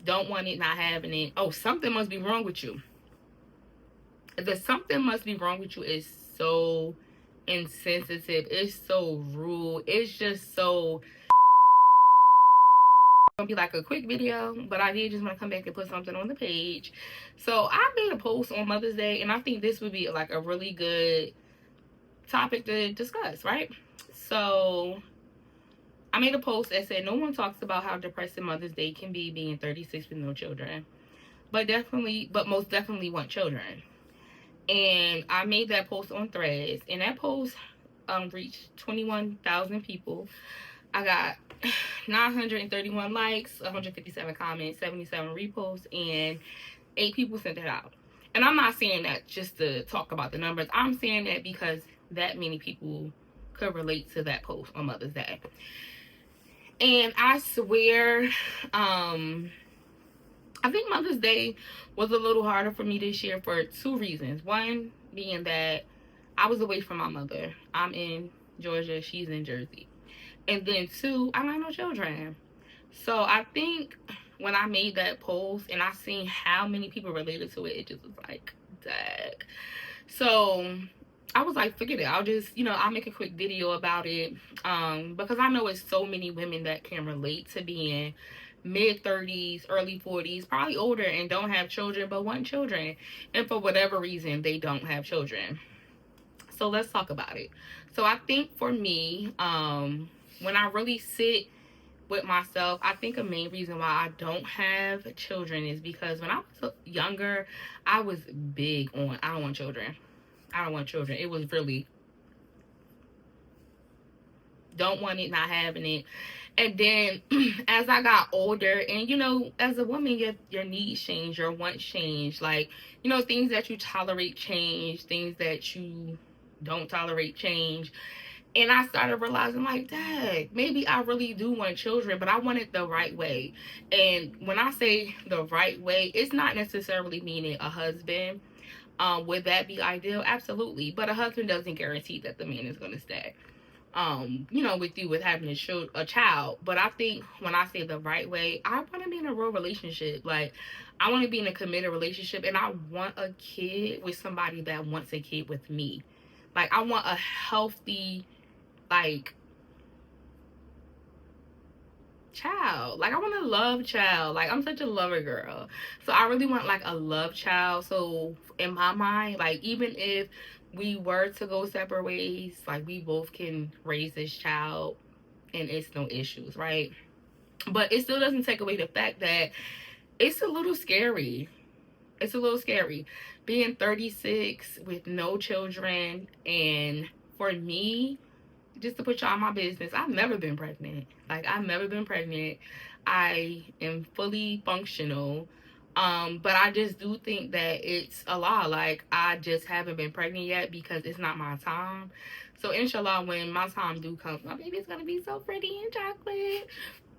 Don't want it, not having it. Oh, something must be wrong with you. The something must be wrong with you is so insensitive. It's so rude. It's just so gonna be like a quick video, but I did just want to come back and put something on the page. So I made a post on Mother's Day, and I think this would be like a really good topic to discuss, right? So I made a post that said no one talks about how depressing Mother's Day can be being 36 with no children, but most definitely want children. And I made that post on Threads, and that post reached 21,000 people. I got 931 likes, 157 comments, 77 reposts, and 8 people sent it out. And I'm not saying that just to talk about the numbers. I'm saying that because that many people could relate to that post on Mother's Day. And I swear, I think Mother's Day was a little harder for me this year for 2 reasons. One being that I was away from my mother. I'm in Georgia, she's in Jersey. And then 2, I don't have no children. So I think when I made that post and I seen how many people related to it, it just was like, dang. So I was like, forget it. I'll just, I'll make a quick video about it. Because I know it's so many women that can relate to being mid 30s, early 40s, probably older, and don't have children but want children. And for whatever reason, they don't have children. So let's talk about it. So I think for me, when I really sit with myself, I think a main reason why I don't have children is because when I was younger, I was big on I don't want children. I don't want children. It was really don't want it, not having it. And then as I got older, and as a woman, your needs change, your wants change. Like, things that you tolerate change, things that you don't tolerate change. And I started realizing, like, dang, maybe I really do want children, but I want it the right way. And when I say the right way, it's not necessarily meaning a husband. Would that be ideal? Absolutely. But a husband doesn't guarantee that the man is going to stay, with you with having a child. But I think when I say the right way, I want to be in a real relationship. Like, I want to be in a committed relationship, and I want a kid with somebody that wants a kid with me. Like, I want a healthy, like, child. Like, I want a love child. Like, I'm such a lover girl. So I really want like a love child. So in my mind, like, even if we were to go separate ways, like, we both can raise this child and it's no issues, right? But it still doesn't take away the fact that it's a little scary. It's a little scary being 36 with no children. And for me, just to put y'all in my business, I've never been pregnant. Like, I've never been pregnant. I am fully functional. But I just do think that it's a lot. Like, I just haven't been pregnant yet because it's not my time. So inshallah, when my time do come, my baby's gonna be so pretty and chocolate.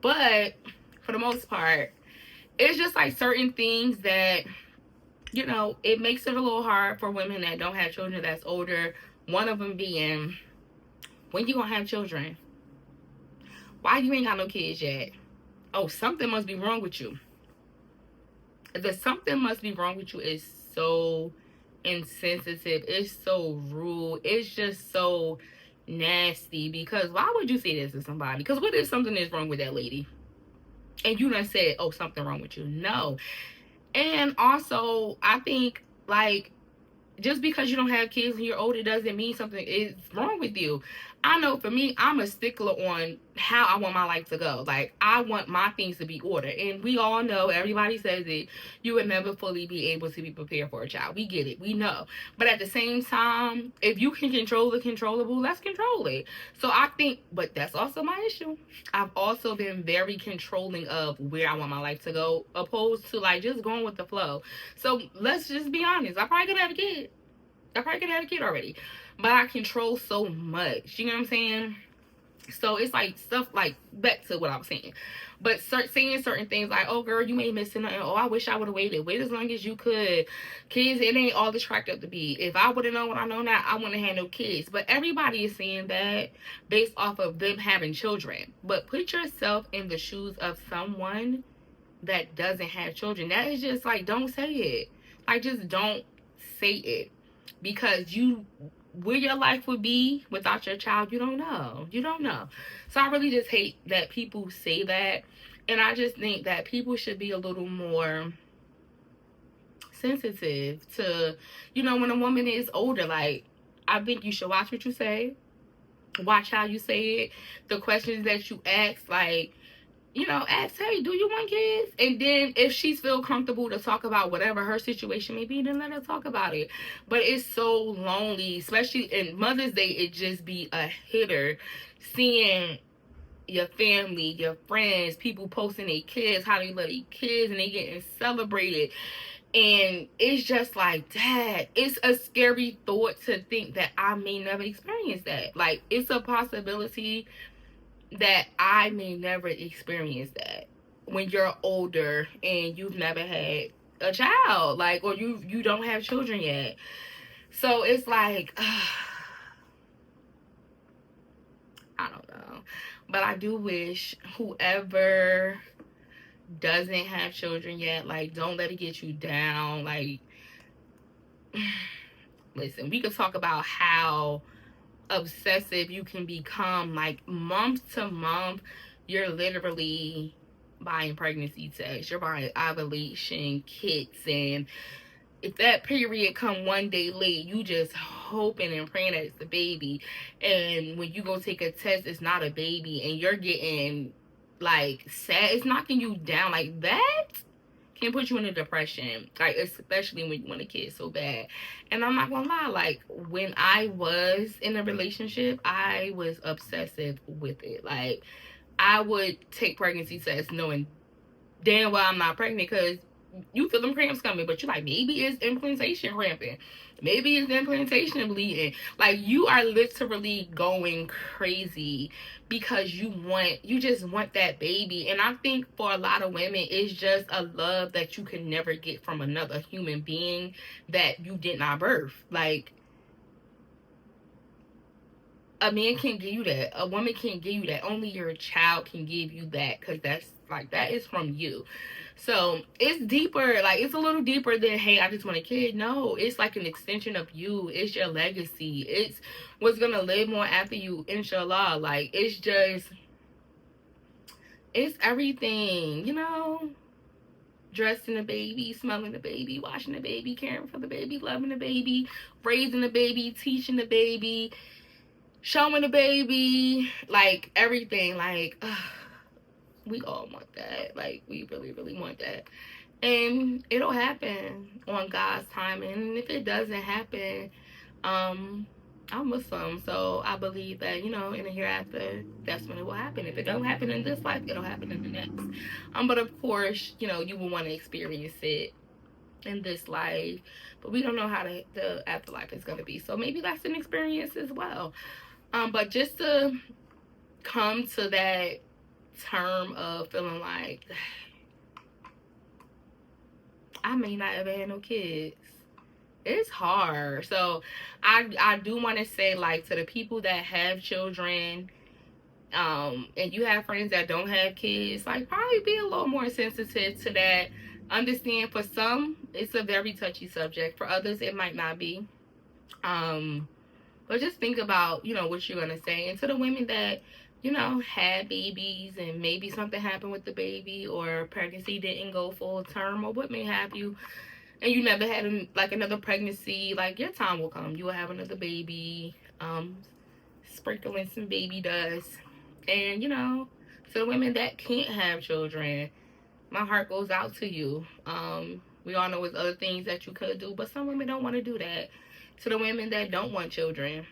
But for the most part, it's just like certain things that, it makes it a little hard for women that don't have children that's older. One of them being, when you gonna have children? Why you ain't got no kids yet? Oh, something must be wrong with you. The something must be wrong with you is so insensitive. It's so rude. It's just so nasty. Because why would you say this to somebody? Because what if something is wrong with that lady? And you done said, oh, something wrong with you. No. And also, I think, like, just because you don't have kids and you're older doesn't mean something is wrong with you. I know for me, I'm a stickler on how I want my life to go. Like, I want my things to be ordered. And we all know, everybody says it, you would never fully be able to be prepared for a child. We get it. We know. But at the same time, if you can control the controllable, let's control it. So I think, but that's also my issue. I've also been very controlling of where I want my life to go, opposed to, like, just going with the flow. So let's just be honest. I probably could have a kid. Already. But I control so much. You know what I'm saying? So it's like stuff like, back to what I was saying. But saying certain things like, oh, girl, you ain't missing nothing. Oh, I wish I would have waited. Wait as long as you could. Kids, it ain't all it's cracked up to be. If I would have known what I know now, I wouldn't have had no kids. But everybody is saying that based off of them having children. But put yourself in the shoes of someone that doesn't have children, that is just like, don't say it. Like, just don't say it, because you, where your life would be without your child, you don't know. You don't know. So I really just hate that people say that. And I just think that people should be a little more sensitive to, when a woman is older. Like, I think you should watch what you say, watch how you say it, the questions that you ask. Like, ask, hey, do you want kids? And then if she's feel comfortable to talk about whatever her situation may be, then let her talk about it. But it's so lonely, especially in Mother's Day. It just be a hitter seeing your family, your friends, people posting their kids, how they love their kids, and they getting celebrated. And it's just like, Dad, it's a scary thought to think that I may never experience that. Like, it's a possibility that I may never experience that when you're older and you've never had a child, like, or you don't have children yet. So it's like, I don't know. But I do wish whoever doesn't have children yet, like, don't let it get you down. Like, listen, we could talk about how obsessive you can become. Like, month to month, you're literally buying pregnancy tests, you're buying ovulation kits, and if that period come one day late, you just hoping and praying that it's the baby. And when you go take a test, it's not a baby, and you're getting like sad. It's knocking you down. Like, that can put you in a depression, like, especially when you want a kid so bad. And I'm not gonna lie, like, when I was in a relationship, I was obsessive with it. Like, I would take pregnancy tests knowing damn well I'm not pregnant, because you feel them cramps coming, but you're like, maybe it's implantation cramping, maybe it's implantation bleeding. Like, you are literally going crazy because you just want that baby. And I think for a lot of women, it's just a love that you can never get from another human being that you did not birth. Like, a man can't give you that, a woman can't give you that, only your child can give you that, because that's like, that is from you. So it's deeper, like, it's a little deeper than, hey, I just want a kid. No, it's like an extension of you. It's your legacy. It's what's gonna live more after you, inshallah. Like, it's everything, dressing the baby, smelling the baby, washing the baby, caring for the baby, loving the baby, raising the baby, teaching the baby, showing the baby, like, everything. Like, we all want that. Like, we really, really want that. And it'll happen on God's time. And if it doesn't happen, I'm Muslim, so I believe that, in the hereafter, that's when it will happen. If it don't happen in this life, it'll happen in the next. But of course, you will want to experience it in this life, but we don't know how the afterlife is going to be. So maybe that's an experience as well. But just to come to that term of feeling like, I may not ever have no kids, it's hard. So I do want to say, like, to the people that have children, and you have friends that don't have kids, like, probably be a little more sensitive to that. Understand, for some it's a very touchy subject, for others it might not be. But just think about, what you're gonna say. And to the women that, had babies and maybe something happened with the baby, or pregnancy didn't go full term, or what may have you, and you never had like another pregnancy, like, your time will come. You will have another baby, sprinkling some baby dust. And, to the women that can't have children, my heart goes out to you. We all know there's other things that you could do, but some women don't want to do that. To the women that don't want children,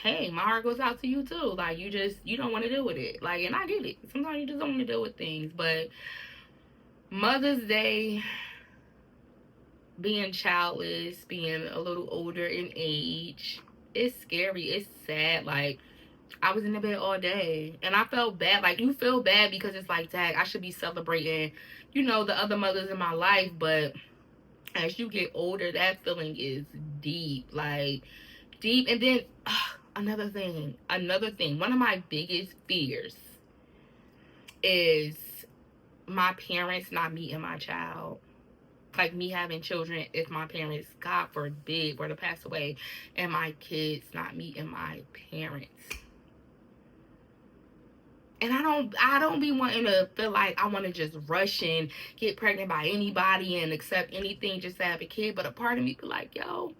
hey, my heart goes out to you too. Like, you don't want to deal with it. Like, and I get it. Sometimes you just don't want to deal with things. But Mother's Day, being childless, being a little older in age, it's scary. It's sad. Like, I was in the bed all day and I felt bad. Like, you feel bad because it's like, dang, I should be celebrating, the other mothers in my life. But as you get older, that feeling is deep. Like, deep. And then another thing, one of my biggest fears is my parents not meeting my child. Like me having children, if my parents, God forbid, were to pass away, and my kids not meeting my parents. And I don't be wanting to feel like I want to just rush and get pregnant by anybody and accept anything just to have a kid. But a part of me be like, yo,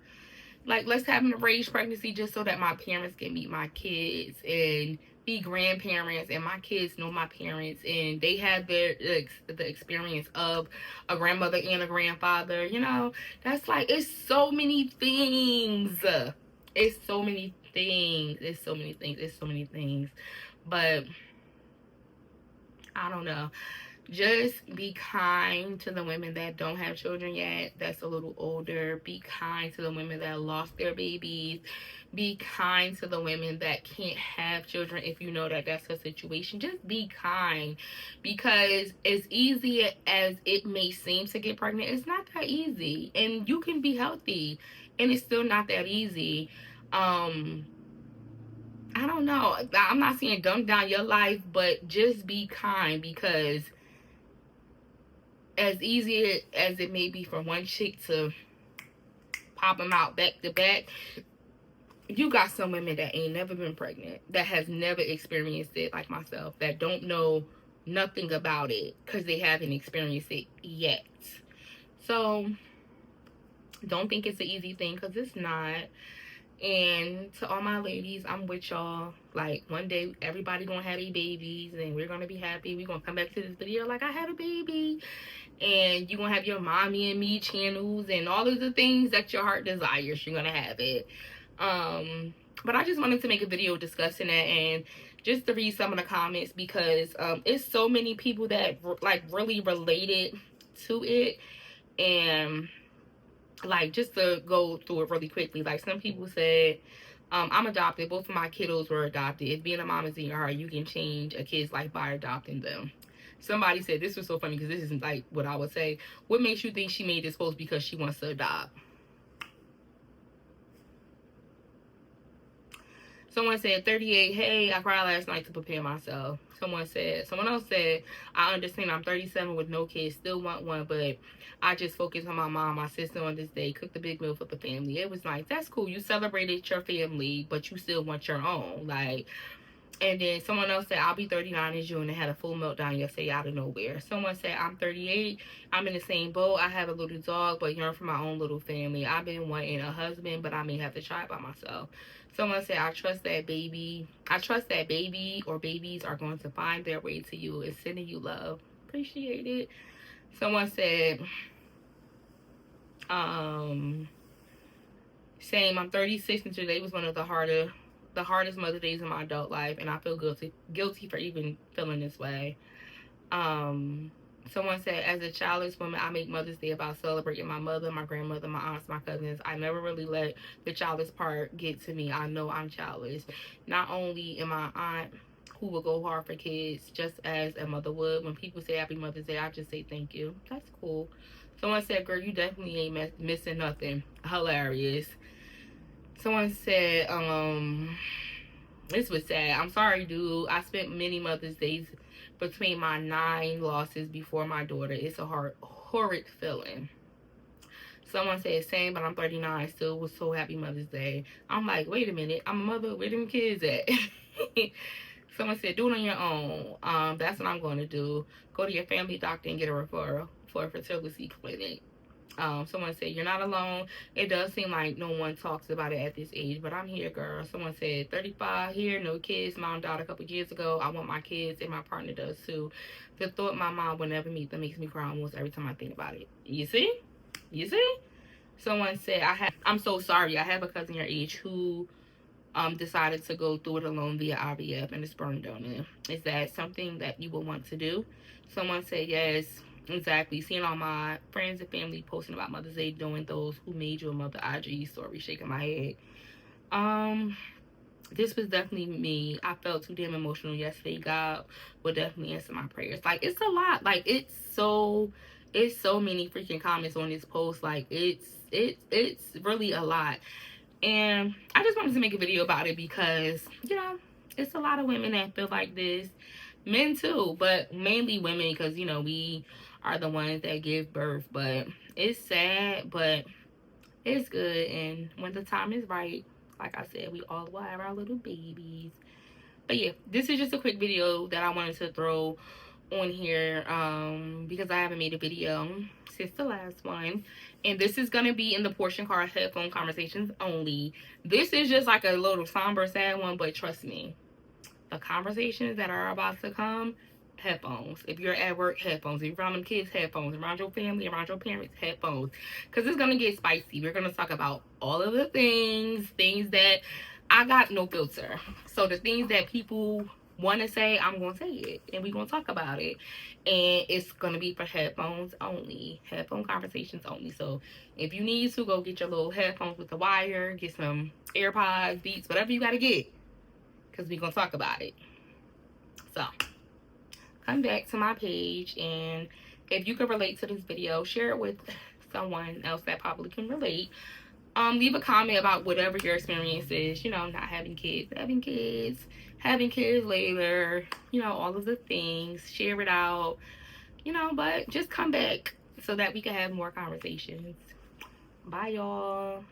like let's have an arranged pregnancy just so that my parents can meet my kids and be grandparents, and my kids know my parents and they have the experience of a grandmother and a grandfather. You know, that's like, it's so many things. It's so many things. It's so many things. It's so many things. But I don't know. Just be kind to the women that don't have children yet, that's a little older. Be kind to the women that lost their babies. Be kind to the women that can't have children if you know that that's a situation. Just be kind, because as easy as it may seem to get pregnant, it's not that easy. And you can be healthy and it's still not that easy. I don't know. I'm not saying dumb down your life, but just be kind, because as easy as it may be for one chick to pop them out back to back, you got some women that ain't never been pregnant, that has never experienced it, like myself, that don't know nothing about it because they haven't experienced it yet. So don't think it's an easy thing, because it's not. And to all my ladies, I'm with y'all. Like, one day everybody gonna have their babies and we're gonna be happy. We're gonna come back to this video like, I had a baby. And you're gonna have your mommy and me channels and all of the things that your heart desires. You're gonna have it. But I just wanted to make a video discussing that, and just to read some of the comments, because it's so many people that like really related to it. And like, just to go through it really quickly, like some people said, I'm adopted. Both of my kiddos were adopted. If being a mom is in your heart, you can change a kid's life by adopting them. Somebody said, this was so funny because this isn't like what I would say, what makes you think she made this post because she wants to adopt? Someone said, 38, hey, I cried last night to prepare myself. Someone else said, I understand I'm 37 with no kids, still want one, but I just focus on my mom, my sister on this day, cook the big meal for the family. It was nice. That's cool. You celebrated your family, but you still want your own. Like, and then someone else said, I'll be 39 in June, and had a full meltdown yesterday out of nowhere. Someone said, I'm 38. I'm in the same boat. I have a little dog, but yearn for my own little family. I've been wanting a husband, but I may have to try it by myself. Someone said, I trust that baby or babies are going to find their way to you and sending you love. Appreciate it. Someone said, same, I'm 36, and today was one of the hardest Mother days in my adult life, and I feel guilty for even feeling this way. Someone said, as a childless woman, I make Mother's Day about celebrating my mother, my grandmother, my aunts, my cousins. I never really let the childless part get to me. I know I'm childless. Not only am I aunt who will go hard for kids, just as a mother would. When people say Happy Mother's Day, I just say thank you. That's cool. Someone said, girl, you definitely ain't missing nothing. Hilarious. Someone said, this was sad. I'm sorry, dude. I spent many Mother's Days between my 9 losses before my daughter. It's a horrid feeling. Someone said, same, but I'm 39. Still was so happy Mother's Day. I'm like, wait a minute. I'm a mother. Where them kids at? Someone said, do it on your own. That's what I'm going to do. Go to your family doctor and get a referral for a fertility clinic. Someone said, you're not alone. It does seem like no one talks about it at this age, but I'm here, girl. Someone said, 35 here, no kids. Mom died a couple years ago. I want my kids, and my partner does too. The thought my mom will never meet them makes me cry almost every time I think about it. You see? You see? Someone said, I'm so sorry. I have a cousin your age who decided to go through it alone via IVF and a sperm donor. Is that something that you would want to do? Someone said, yes. Exactly. Seeing all my friends and family posting about Mother's Day, doing those who made you a mother IG story, shaking my head. This was definitely me. I felt too damn emotional yesterday. God will definitely answer my prayers. Like, it's a lot. Like, it's so many freaking comments on this post. Like, it's really a lot. And I just wanted to make a video about it because, you know, it's a lot of women that feel like this. Men too, but mainly women, because you know we are the ones that give birth. But it's sad, but it's good. And when the time is right, like I said, we all will have our little babies. But yeah, this is just a quick video that I wanted to throw on here because I haven't made a video since the last one. And this is gonna be in the portion card headphone conversations only. This is just like a little somber sad one, but trust me, the conversations that are about to come, headphones. If you're at work, headphones. If you're around them kids, headphones. Around your family, around your parents, headphones. Because it's going to get spicy. We're going to talk about all of the things that I got no filter. So the things that people want to say, I'm going to say it. And we're going to talk about it. And it's going to be for headphones only. Headphone conversations only. So if you need to, go get your little headphones with the wire. Get some AirPods, Beats, whatever you got to get, because we're going to talk about it. So, come back to my page, and if you can relate to this video, share it with someone else that probably can relate. Leave a comment about whatever your experience is, you know, not having kids, having kids later, you know, all of the things. Share it out, you know, but just come back so that we can have more conversations. Bye, y'all.